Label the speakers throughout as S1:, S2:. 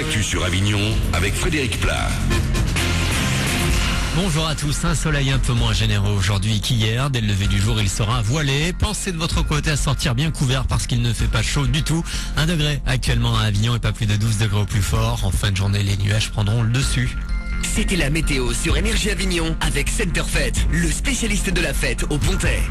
S1: l'actu sur Avignon avec Frédéric Plat.
S2: Bonjour à tous, un soleil un peu moins généreux aujourd'hui qu'hier. Dès le lever du jour, il sera voilé. Pensez de votre côté à sortir bien couvert parce qu'il ne fait pas chaud du tout. 1 degré actuellement à Avignon et pas plus de 12 degrés au plus fort. En fin de journée, les nuages prendront le dessus.
S3: C'était la météo sur Énergie Avignon avec Centerfête, le spécialiste de la fête au Pontet.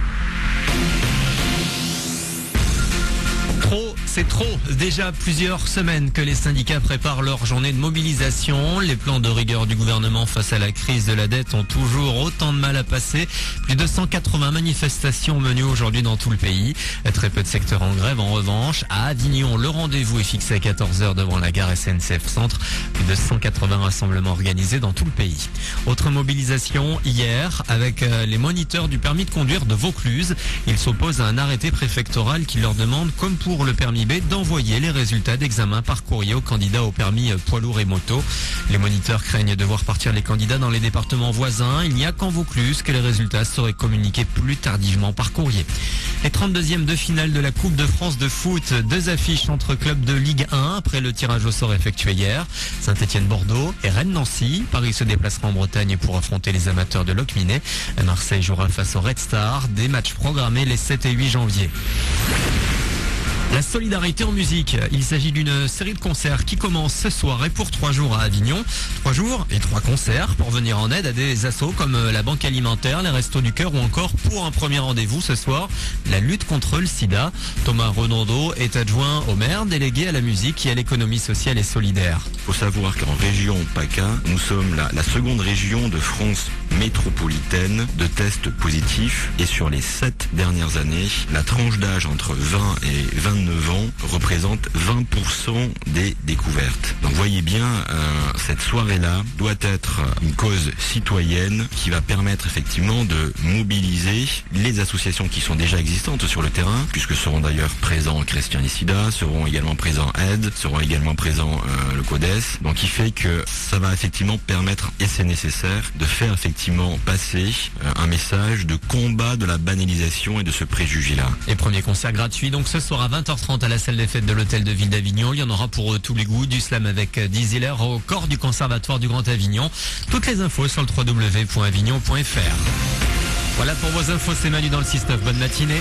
S2: C'est trop. Déjà plusieurs semaines que les syndicats préparent leur journée de mobilisation. Les plans de rigueur du gouvernement face à la crise de la dette ont toujours autant de mal à passer. Plus de 180 manifestations menées aujourd'hui dans tout le pays. Très peu de secteurs en grève en revanche. À Avignon, le rendez-vous est fixé à 14h devant la gare SNCF Centre. Plus de 180 rassemblements organisés dans tout le pays. Autre mobilisation hier avec les moniteurs du permis de conduire de Vaucluse. Ils s'opposent à un arrêté préfectoral qui leur demande, comme pour le permis B, d'envoyer les résultats d'examen par courrier aux candidats au permis poids lourd et moto. Les moniteurs craignent de voir partir les candidats dans les départements voisins. Il n'y a qu'en Vaucluse que les résultats seraient communiqués plus tardivement par courrier. Les 32e de finale de la Coupe de France de foot, 2 affiches entre clubs de Ligue 1 après le tirage au sort effectué hier. Saint-Étienne-Bordeaux et Rennes-Nancy. Paris se déplacera en Bretagne pour affronter les amateurs de Locminé. Marseille jouera face au Red Star. Des matchs programmés les 7 et 8 janvier. La solidarité en musique. Il s'agit d'une série de concerts qui commence ce soir et pour 3 jours à Avignon. 3 jours et 3 concerts pour venir en aide à des assos comme la Banque Alimentaire, les Restos du Cœur ou encore pour un premier rendez-vous ce soir, la lutte contre le sida. Thomas Renaudeau est adjoint au maire, délégué à la musique et à l'économie sociale et solidaire.
S4: Il faut savoir qu'en région PACA, nous sommes la seconde région de France métropolitaine de tests positifs et sur les 7 dernières années, la tranche d'âge entre 20 et 29 ans représente 20% des découvertes. Donc voyez bien, cette soirée-là doit être une cause citoyenne qui va permettre effectivement de mobiliser les associations qui sont déjà existantes sur le terrain, puisque seront d'ailleurs présents Christian et Sida, seront également présents Aide, seront également présents le CODES, donc qui fait que ça va effectivement permettre, et c'est nécessaire, de faire effectivement passer un message de combat de la banalisation et de ce préjugé-là.
S2: Et premier concert gratuit donc ce soir à 20h30 à la salle des fêtes de l'hôtel de ville d'Avignon. Il y en aura pour tous les goûts, du slam avec Dizzy Lair au corps du conservatoire du Grand Avignon. Toutes les infos sur le www.avignon.fr. Voilà pour vos infos, c'est Manu dans le 6-9. Bonne matinée.